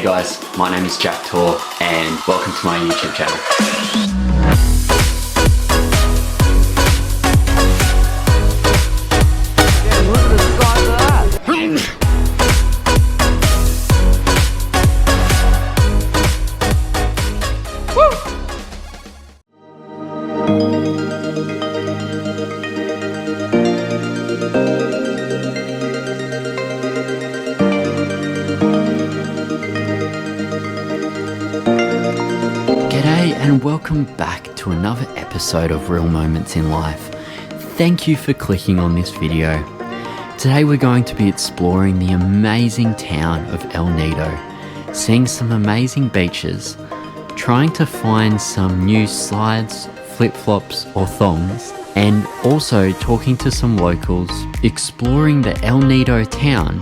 guys, my name is Jack Tor and welcome to my YouTube channel. And welcome back to another episode of Real Moments in Life. Thank you for clicking on this video. Today we're going to be exploring the amazing town of El Nido, seeing some amazing beaches, trying to find some new slides, flip-flops or thongs, and also talking to some locals, exploring the El Nido town,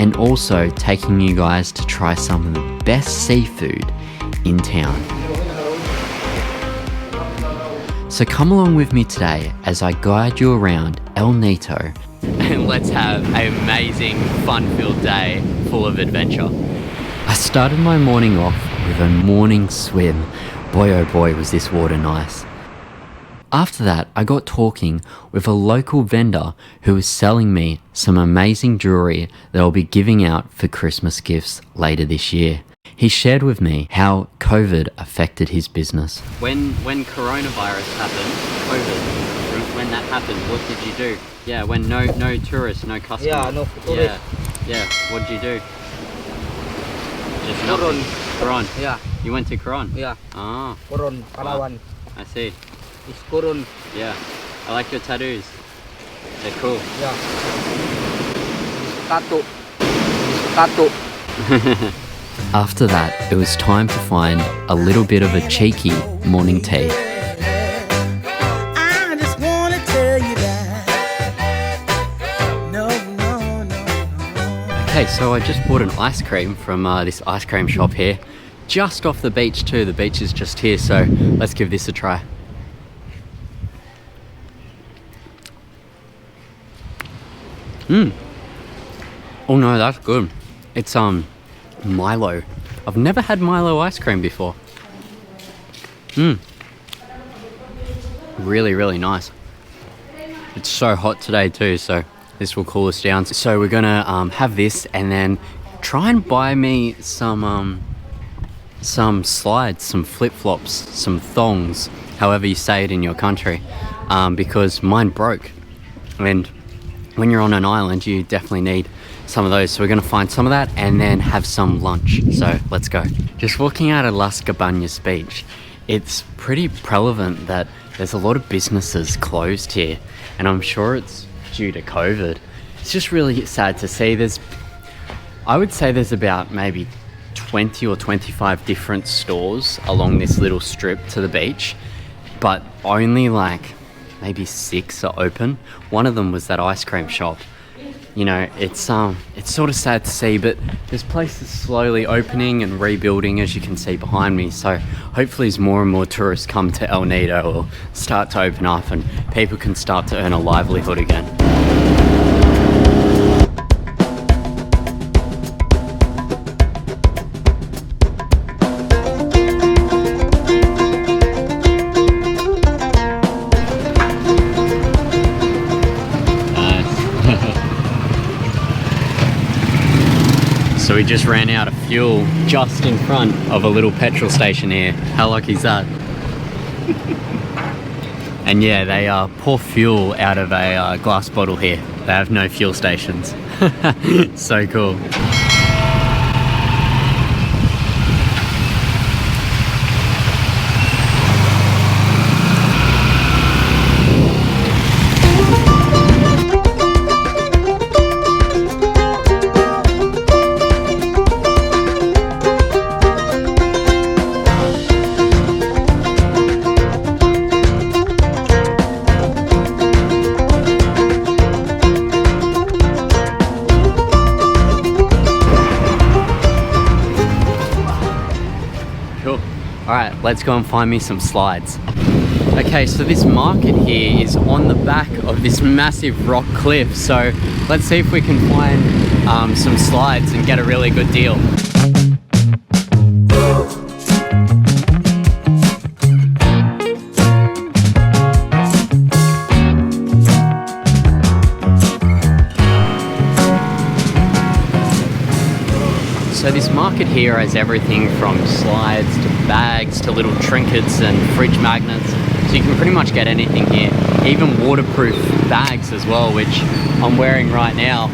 and also taking you guys to try some of the best seafood in town. So come along with me today as I guide you around El Nido and let's have an amazing fun-filled day full of adventure. I started my morning off with a morning swim. Boy oh boy was this water nice. After that I got talking with a local vendor who was selling me some amazing jewelry that I'll be giving out for Christmas gifts later this year. He shared with me how COVID affected his business. When coronavirus happened, COVID, when that happened, what did you do? Yeah, when no tourists, no customers. Yeah, no tourists. Yeah. What did you do? Just nothing. Coron. Yeah. You went to Coron? Yeah. Ah. Coron, Palawan. I see. It's Coron. Yeah. I like your tattoos. They're cool. Yeah. Tattoo. After that, it was time to find a little bit of a cheeky morning tea. I just wanna tell you that. No. Okay, so I just bought an ice cream from this ice cream shop here. Just off the beach too, the beach is just here, so let's give this a try. Oh no, that's good. It's Milo. I've never had Milo ice cream before. Really nice. It's so hot today too, so this will cool us down. So we're gonna have this and then try and buy me some slides, some flip-flops, some thongs, however you say it in your country, because mine broke. And when you're on an island, you definitely need some of those. So we're gonna find some of that and then have some lunch. So let's go. Just walking out of Las Cabañas Beach, it's pretty prevalent that there's a lot of businesses closed here, and I'm sure it's due to COVID. It's just really sad to see. I would say there's about maybe 20 or 25 different stores along this little strip to the beach, but only like maybe 6 are open. One of them was that ice cream shop. You know, it's sort of sad to see, but this place is slowly opening and rebuilding, as you can see behind me. So hopefully as more and more tourists come to El Nido, or start to open up and people can start to earn a livelihood again. So we just ran out of fuel just in front of a little petrol station here. How lucky is that? And yeah, they pour fuel out of a glass bottle here. They have no fuel stations. So cool. Alright, let's go and find me some slides. Okay, so this market here is on the back of this massive rock cliff, so let's see if we can find some slides and get a really good deal. market here has everything from slides to bags to little trinkets and fridge magnets. So you can pretty much get anything here. Even waterproof bags as well, which I'm wearing right now.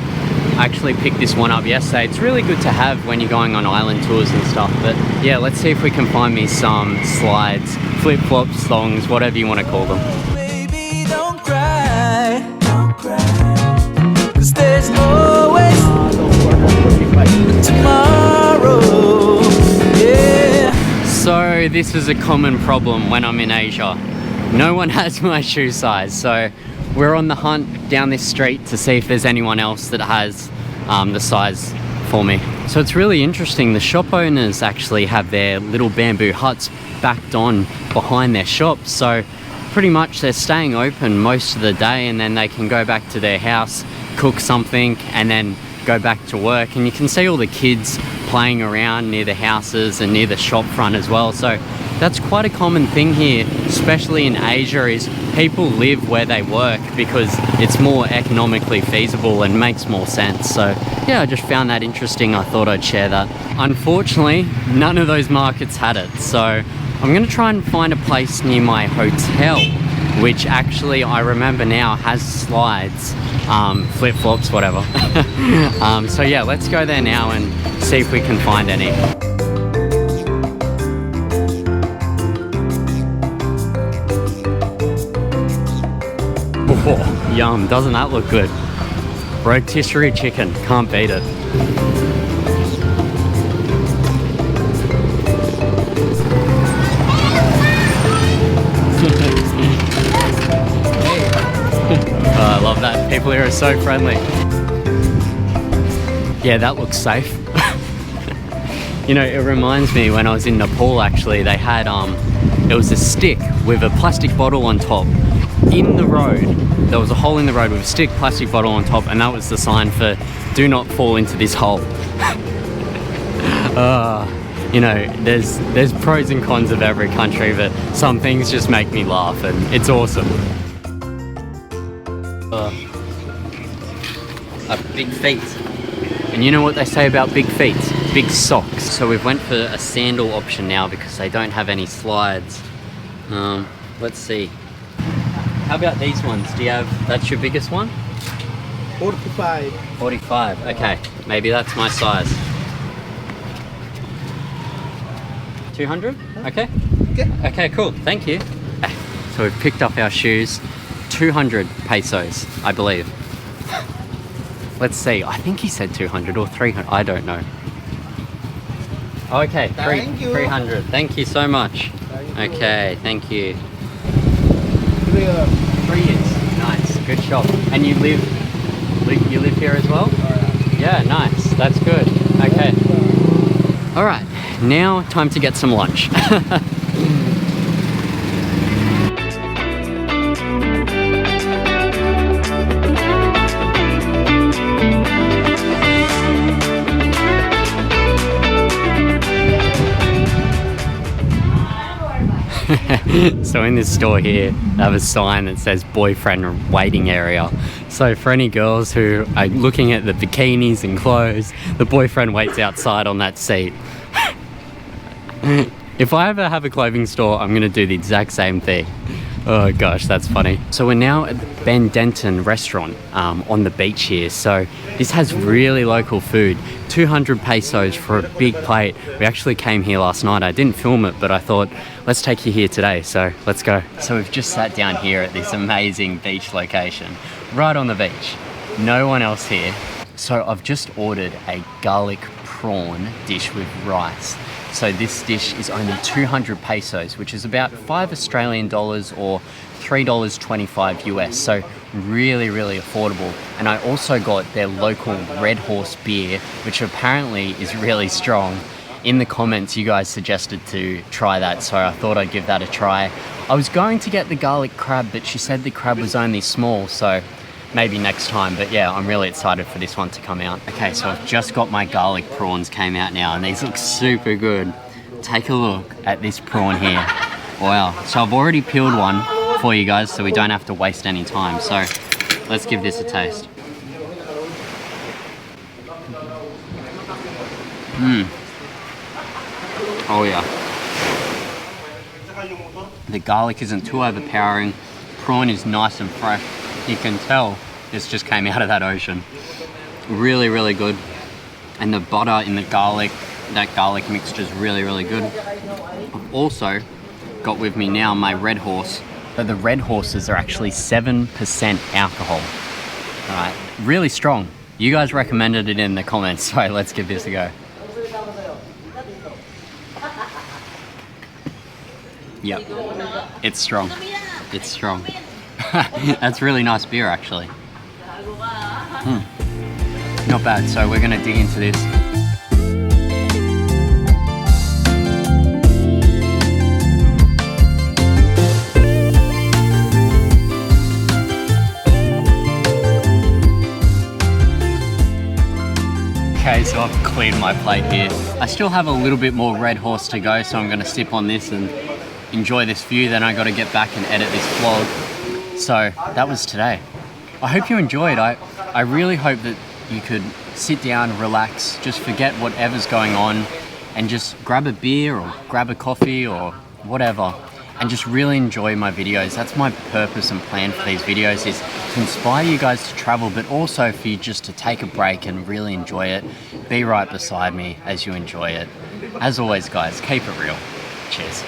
I actually picked this one up yesterday. It's really good to have when you're going on island tours and stuff. But yeah, let's see if we can find me some slides, flip-flops, thongs, whatever you want to call them. Baby, don't cry, don't cry. 'Cause there's always tomorrow. Yeah. So this is a common problem when I'm in Asia. No one has my shoe size, so we're on the hunt down this street to see if there's anyone else that has the size for me. So it's really interesting. The shop owners actually have their little bamboo huts backed on behind their shops. So pretty much they're staying open most of the day, and then they can go back to their house, cook something, and then go back to work. And you can see all the kids playing around near the houses and near the shop front as well. So that's quite a common thing here, especially in Asia, is people live where they work because it's more economically feasible and makes more sense. So yeah, I just found that interesting. I thought I'd share that. Unfortunately, none of those markets had it. So I'm gonna try and find a place near my hotel, which actually I remember now has slides, flip-flops, whatever. So yeah, let's go there now and see if we can find any. Oh, yum, doesn't that look good? Rotisserie chicken, can't beat it. Oh, I love that. People here are so friendly. Yeah, that looks safe. You know, it reminds me when I was in Nepal, actually, they had, it was a stick with a plastic bottle on top. In the road, there was a hole in the road with a stick, plastic bottle on top, and that was the sign for do not fall into this hole. You know, there's pros and cons of every country, but some things just make me laugh, and it's awesome. Big feet. And you know what they say about big feet? Big socks. So we've went for a sandal option now because they don't have any slides. Let's see. How about these ones? Do you have, that's your biggest one? 45. 45, okay. Maybe that's my size. 200? Okay. Okay, cool, thank you. So we've picked up our shoes. 200 pesos, I believe. Let's see, I think he said 200 or 300, I don't know. Okay, Thank you. 300, thank you so much. Okay, thank you. 3 years, nice, good shop. And you live here as well? Yeah, nice, that's good, okay. All right, now time to get some lunch. So in this store here, they have a sign that says boyfriend waiting area. So for any girls who are looking at the bikinis and clothes, the boyfriend waits outside on that seat. If I ever have a clothing store, I'm gonna do the exact same thing. Oh gosh, that's funny. So we're now at the Ben Denton restaurant on the beach here. So this has really local food. 200 pesos for a big plate. We actually came here last night. I didn't film it, but I thought, let's take you here today. So let's go. So we've just sat down here at this amazing beach location, right on the beach. No one else here. So I've just ordered a garlic prawn dish with rice. So this dish is only 200 pesos, which is about $5 Australian or $3.25 US. So really, really affordable. And I also got their local Red Horse beer, which apparently is really strong. In the comments, you guys suggested to try that, so I thought I'd give that a try. I was going to get the garlic crab, but she said the crab was only small, so maybe next time. But yeah, I'm really excited for this one to come out. Okay, so I've just got my garlic prawns came out now, and these look super good. Take a look at this prawn here. Wow. So I've already peeled one for you guys, so we don't have to waste any time. So let's give this a taste. Oh yeah. The garlic isn't too overpowering. Prawn is nice and fresh. You can tell this just came out of that ocean. Really, really good. And the butter in the garlic, that garlic mixture is really, really good. I've also got with me now my Red Horse. But the Red Horses are actually 7% alcohol. All right, really strong. You guys recommended it in the comments, so let's give this a go. Yep, it's strong. It's strong. That's really nice beer, actually. Not bad. So we're gonna dig into this. Okay, so I've cleared my plate here. I still have a little bit more Red Horse to go, so I'm gonna sip on this and enjoy this view. Then I gotta get back and edit this vlog. So that was today. I hope you enjoyed. I really hope that you could sit down, relax, just forget whatever's going on and just grab a beer or grab a coffee or whatever and just really enjoy my videos. That's my purpose and plan for these videos, is to inspire you guys to travel, but also for you just to take a break and really enjoy it. Be right beside me as you enjoy it. As always, guys, keep it real. Cheers.